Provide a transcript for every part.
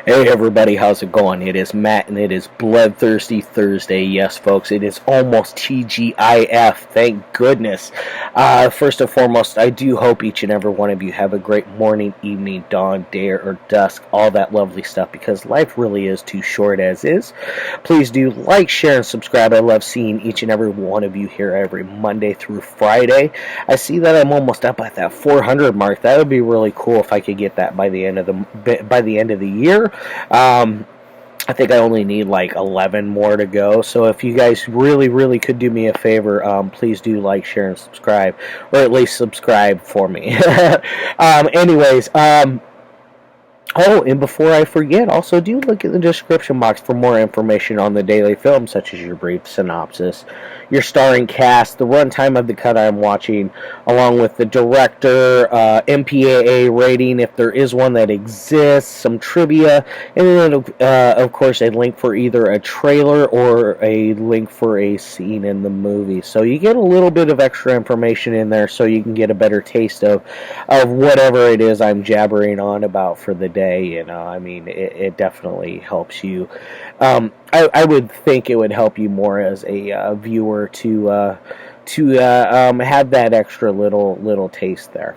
Hey everybody, how's it going? It is Matt and it is Bloodthirsty Thursday. Yes, folks, it is almost TGIF. Thank goodness. First and foremost, I do hope each and every one of you have a great morning, evening, dawn, day, or dusk, all that lovely stuff, because life really is too short as is. Please do like, share, and subscribe. I love seeing each and every one of you here every Monday through Friday. I see that I'm almost up at that 400 mark. That would be really cool if I could get that by the end of the year. I think I only need like 11 more to go. So if you guys really could do me a favor, please do like, share, and subscribe, or at least subscribe for me. Anyways, oh, and before I forget, also do look in the description box for more information on the daily film, such as your brief synopsis, your starring cast, the runtime of the cut I'm watching, along with the director, MPAA rating, if there is one that exists, some trivia, and then, of course, a link for either a trailer or a link for a scene in the movie. So you get a little bit of extra information in there so you can get a better taste of whatever it is I'm jabbering on about for the day. I mean, it definitely helps you. I would think it would help you more as a viewer to have that extra little taste there.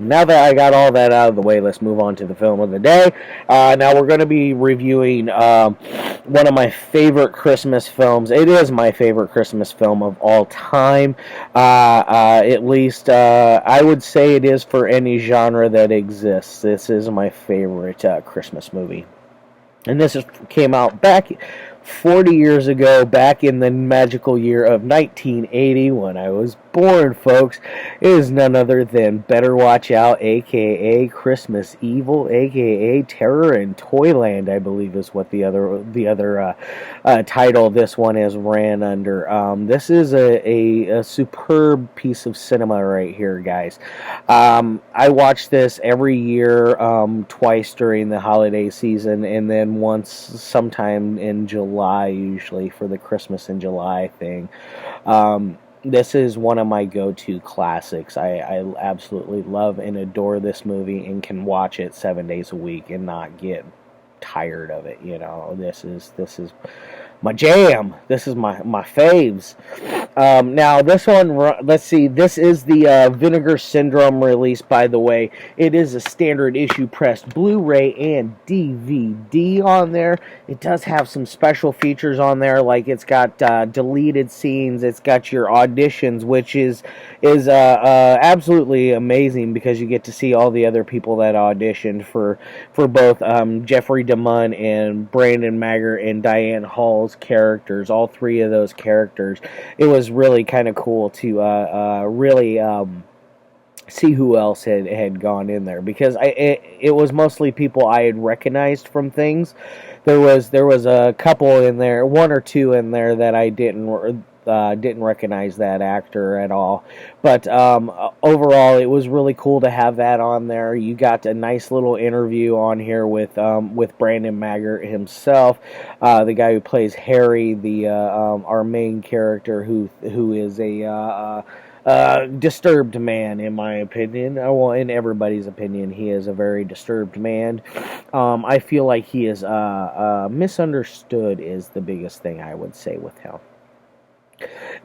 Now that I got all that out of the way, let's move on to the film of the day. Now we're going to be reviewing one of my favorite Christmas films. It is my favorite Christmas film of all time. At least I would say it is for any genre that exists. This is my favorite Christmas movie. And came out back 40 years ago, back in the magical year of 1980 when I was born, folks. It is none other than Better Watch Out, a.k.a. Christmas Evil, a.k.a. Terror in Toyland, I believe is what the other title this one is ran under. This is a superb piece of cinema right here, guys. I watch this every year, twice during the holiday season, and then once sometime in July, usually for the Christmas in July thing. This is one of my go-to classics. I absolutely love and adore this movie and can watch it 7 days a week and not get tired of it. This is my jam. This is my faves. Now this one, let's see. This is the Vinegar Syndrome release, by the way. It is a standard issue pressed Blu-ray and DVD on there. It does have some special features on there, like it's got deleted scenes. It's got your auditions, which is absolutely amazing because you get to see all the other people that auditioned for both Jeffrey DeMunn and Brandon Maggart and Diane Hall's characters. All three of those characters. It was really kind of cool to really see who else had gone in there, because it was mostly people I had recognized from things. There was a couple in there, one or two in there that I didn't recognize that actor at all. But overall, it was really cool to have that on there. You got a nice little interview on here with Brandon Maggart himself, the guy who plays Harry, our main character, who is a disturbed man, in my opinion. Well, in everybody's opinion, he is a very disturbed man. I feel like he is misunderstood is the biggest thing I would say with him.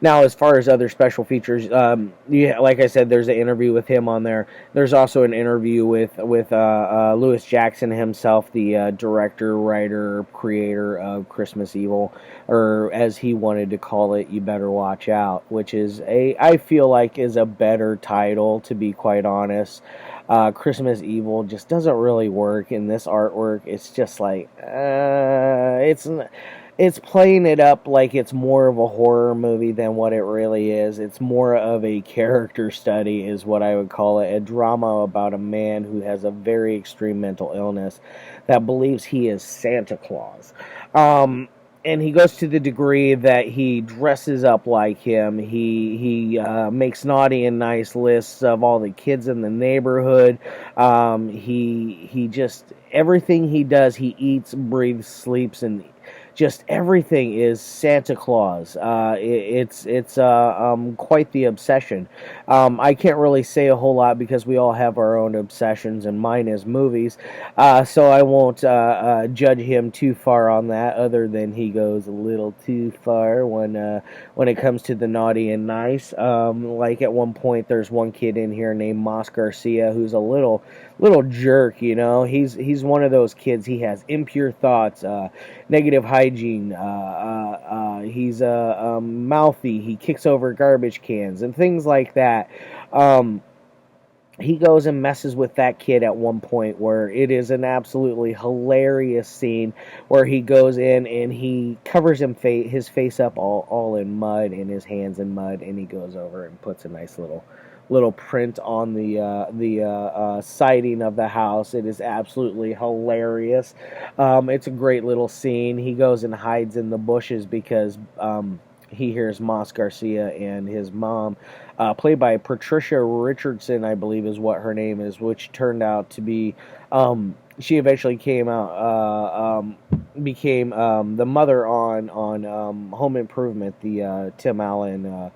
Now, as far as other special features, like I said, there's an interview with him on there. There's also an interview with Lewis Jackson himself, the director, writer, creator of Christmas Evil, or as he wanted to call it, You Better Watch Out, which is I feel like is a better title, to be quite honest. Christmas Evil just doesn't really work in this artwork. It's just like it's playing it up like it's more of a horror movie than what it really is. It's more of a character study, is what I would call it. A drama about a man who has a very extreme mental illness that believes he is Santa Claus. And he goes to the degree that he dresses up like him. He makes naughty and nice lists of all the kids in the neighborhood. He just, everything he does, he eats, breathes, sleeps, and just everything is Santa Claus. It's quite the obsession. I can't really say a whole lot because we all have our own obsessions, and mine is movies. So I won't judge him too far on that, other than he goes a little too far when it comes to the naughty and nice. Like at one point, there's one kid in here named Moss Garcia who's a little jerk. He's one of those kids. He has impure thoughts, negative hygiene. He's mouthy. He kicks over garbage cans and things like that. He goes and messes with that kid at one point, where it is an absolutely hilarious scene where he goes in and he covers his face up all in mud and his hands in mud, and he goes over and puts a nice little print on the siding of the house. It is absolutely hilarious. It's a great little scene. He goes and hides in the bushes because he hears Moss Garcia and his mom, played by Patricia Richardson, I believe is what her name is, which turned out to be, she eventually became the mother on Home Improvement, the Tim Allen,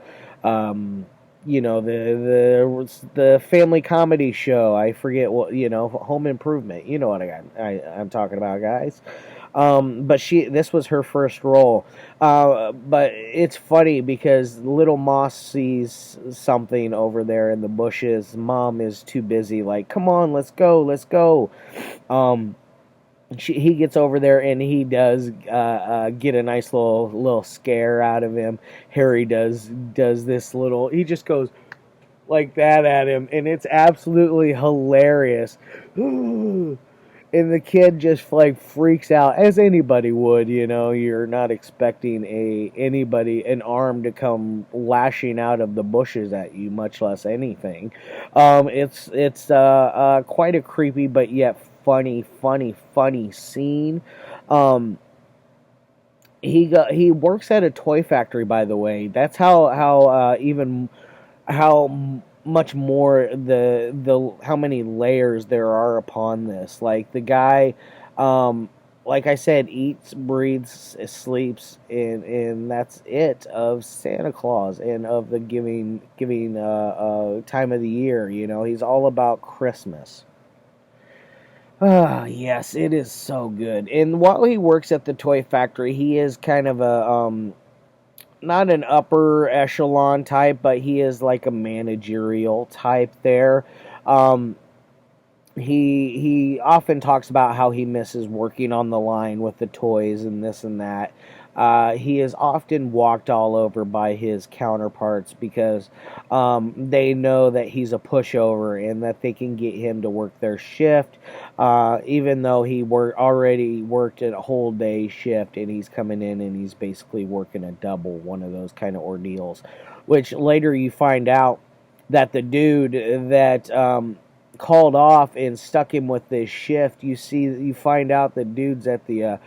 the family comedy show. I forget what, Home Improvement. You know what I'm talking about, guys. But this was her first role. But it's funny because little Moss sees something over there in the bushes. Mom is too busy, like, come on, let's go. He gets over there and he does get a nice little scare out of him. Harry does this little, he just goes like that at him, and it's absolutely hilarious. And the kid just like freaks out, as anybody would. You're not expecting an arm to come lashing out of the bushes at you, much less anything. It's quite a creepy but yet funny scene. He works at a toy factory, by the way. That's how much more how many layers there are upon this. Like, the guy, like I said, eats, breathes, sleeps, and that's it of Santa Claus and of the giving time of the year. He's all about Christmas. Ah, yes, it is so good. And while he works at the toy factory, he is kind of a not an upper echelon type, but he is like a managerial type there. He often talks about how he misses working on the line with the toys and this and that. He is often walked all over by his counterparts because they know that he's a pushover and that they can get him to work their shift, even though he already worked a whole day shift, and he's coming in and he's basically working a double, one of those kind of ordeals, which later you find out that the dude that called off and stuck him with this shift, you find out the dude's at the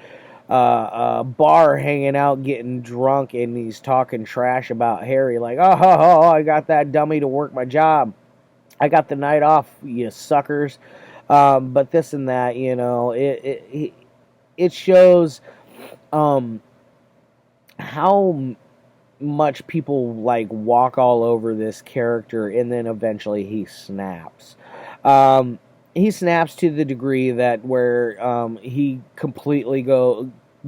bar hanging out getting drunk, and he's talking trash about Harry, like, oh, I got that dummy to work my job, I got the night off, you suckers. But this and that, it shows how much people like walk all over this character, and then eventually he snaps. He snaps to the degree that where he completely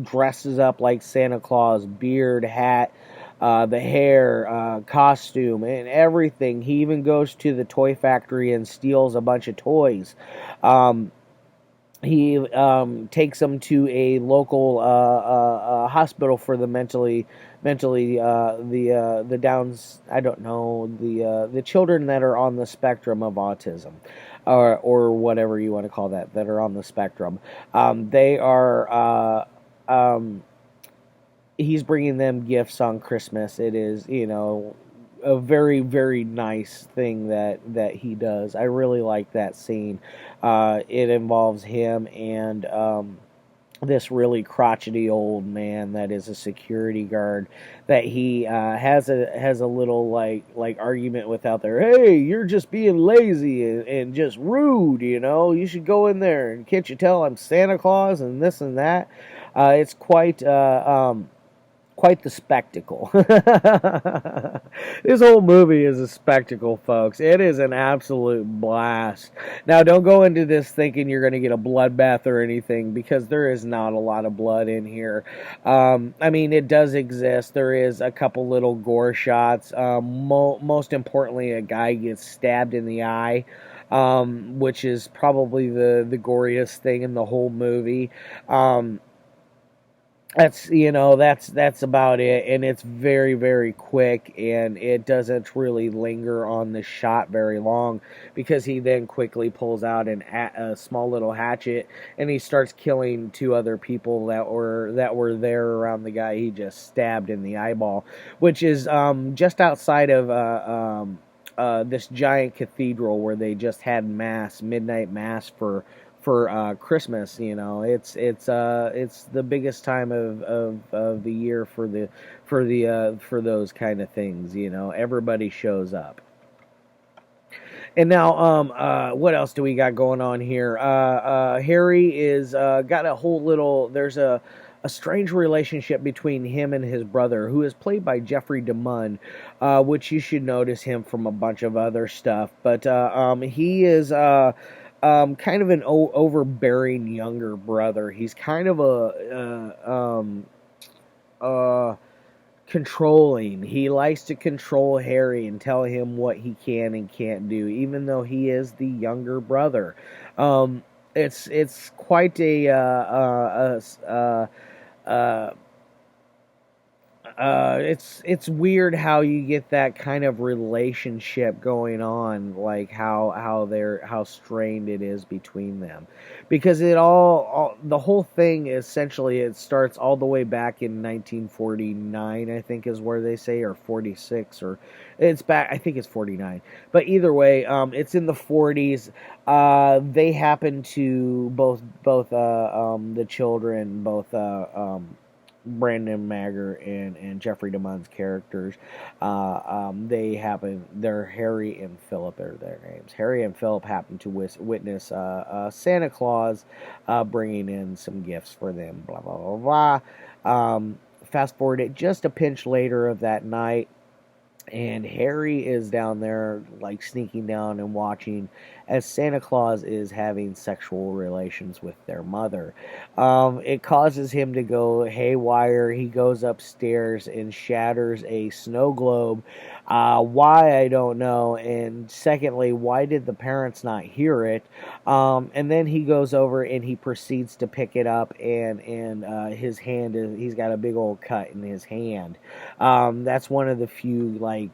dresses up like Santa Claus, beard, hat, the hair, costume, and everything. He even goes to the toy factory and steals a bunch of toys. He takes them to a local hospital for the mentally the downs. I don't know, the children that are on the spectrum of autism, or whatever you want to call that are on the spectrum. They are. He's bringing them gifts on Christmas. It is, a very, very nice thing that he does. I really like that scene. It involves him and this really crotchety old man that is a security guard that he has a little like argument with out there. Hey, you're just being lazy and just rude. You should go in there, and can't you tell I'm Santa Claus and this and that. It's quite the spectacle. This whole movie is a spectacle, folks. It is an absolute blast. Now, don't go into this thinking you're going to get a bloodbath or anything, because there is not a lot of blood in here. I mean, it does exist. There is a couple little gore shots. Most importantly, a guy gets stabbed in the eye. Which is probably the goriest thing in the whole movie. That's about it, and it's very, very quick, and it doesn't really linger on the shot very long, because he then quickly pulls out a small little hatchet, and he starts killing two other people that were there around the guy he just stabbed in the eyeball, which is just outside of this giant cathedral where they just had midnight mass for Christmas. It's the biggest time of the year for those kind of things. Everybody shows up. And now, what else do we got going on here? Harry is got a whole little. There's a strange relationship between him and his brother, who is played by Jeffrey DeMunn, which you should notice him from a bunch of other stuff. But he is kind of an overbearing younger brother. He's kind of controlling. He likes to control Harry and tell him what he can and can't do, even though he is the younger brother. It's quite it's weird how you get that kind of relationship going on, like how strained it is between them, because the whole thing essentially, it starts all the way back in 1949, I think is where they say, or 46, or it's back, I think it's 49, but either way, it's in the 40s. They happen to both the children, both Brandon Maggart and Jeffrey DeMunn's characters, they're Harry and Philip are their names. Harry and Philip happen to witness Santa Claus bringing in some gifts for them, blah, blah, blah, blah. Fast forward it just a pinch later of that night, and Harry is down there, like, sneaking down and watching as Santa Claus is having sexual relations with their mother. It causes him to go haywire. He goes upstairs and shatters a snow globe. Why, I don't know. And secondly, why did the parents not hear it? And then he goes over and he proceeds to pick it up, and his hand he's got a big old cut in his hand. That's one of the few, like,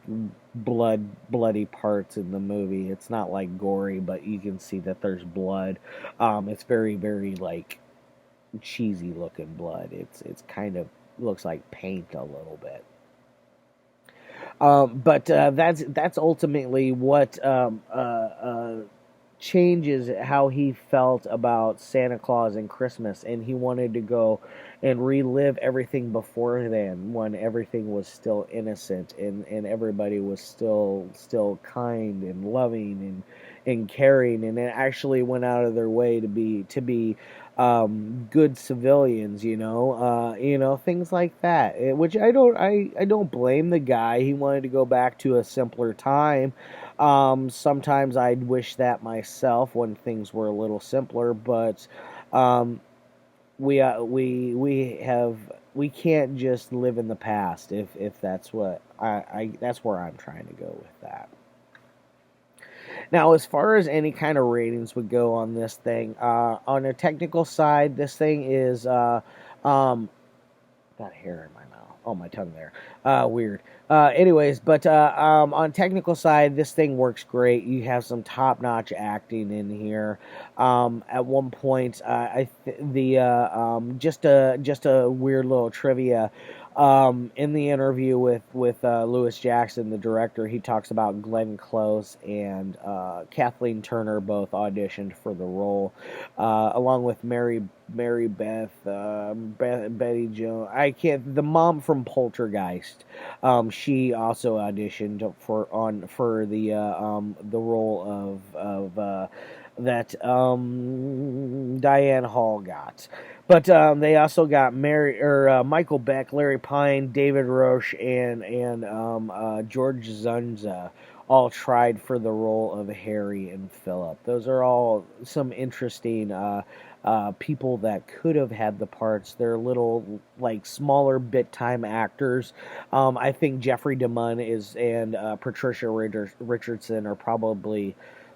bloody parts in the movie. It's not like gory, but you can see that there's blood. It's very, very, like, cheesy looking blood. It's kind of looks like paint a little bit. But that's ultimately what changes how he felt about Santa Claus and Christmas, and he wanted to go and relive everything before then, when everything was still innocent and everybody was still kind and loving and caring, and it actually went out of their way to be good civilians, things like that. Which I don't blame the guy. He wanted to go back to a simpler time. Sometimes I'd wish that myself, when things were a little simpler, but we can't just live in the past if that's what that's where I'm trying to go with that. Now, as far as any kind of ratings would go on this thing, on a technical side, this thing is got hair in my mouth. Oh, my tongue there. Weird. Anyways, but on technical side, this thing works great. You have some top-notch acting in here. At one point, just a weird little trivia. In the interview with Lewis Jackson, the director, he talks about Glenn Close and Kathleen Turner both auditioned for the role, along with Mary Beth, Betty Jones. I can't. The mom from Poltergeist. She also auditioned for the role of that Diane Hall got. But they also got Michael Beck, Larry Pine, David Roche, and George Zunza all tried for the role of Harry and Philip. Those are all some interesting people that could have had the parts. They're little, like, smaller bit time actors. I think Jeffrey DeMunn and Patricia Richardson are probably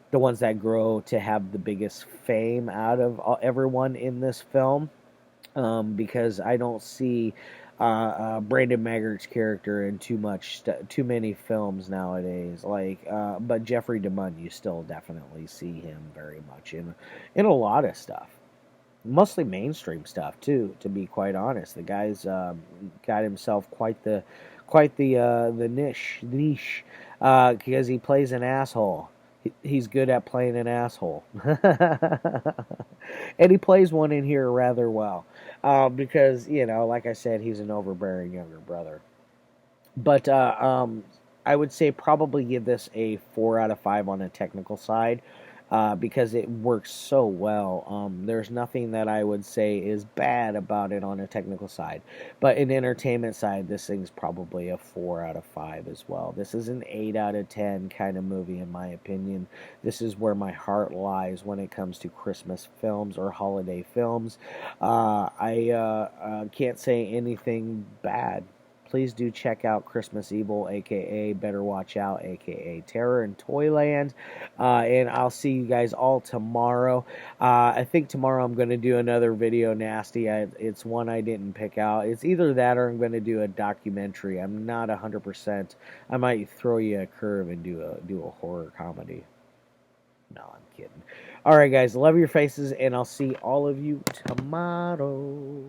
the ones that grow to have the biggest fame out of everyone in this film, because I don't see Brandon Maggart's character in too many films nowadays. But Jeffrey DeMunn, you still definitely see him very much in a lot of stuff, mostly mainstream stuff too. To be quite honest, the guy's got himself quite the niche, because he plays an asshole. He's good at playing an asshole. And he plays one in here rather well. Because, like I said, he's an overbearing younger brother. But I would say probably give this a 4 out of 5 on a technical side. Because it works so well. There's nothing that I would say is bad about it on a technical side. But in entertainment side, this thing's probably a 4 out of 5 as well. This is an 8 out of 10 kind of movie, in my opinion. This is where my heart lies when it comes to Christmas films or holiday films. I can't say anything bad. Please do check out Christmas Evil, aka Better Watch Out, aka Terror in Toyland. And I'll see you guys all tomorrow. I think tomorrow I'm going to do another video nasty. It's one I didn't pick out. It's either that or I'm going to do a documentary. I'm not 100%. I might throw you a curve and do a horror comedy. No, I'm kidding. All right, guys. Love your faces, and I'll see all of you tomorrow.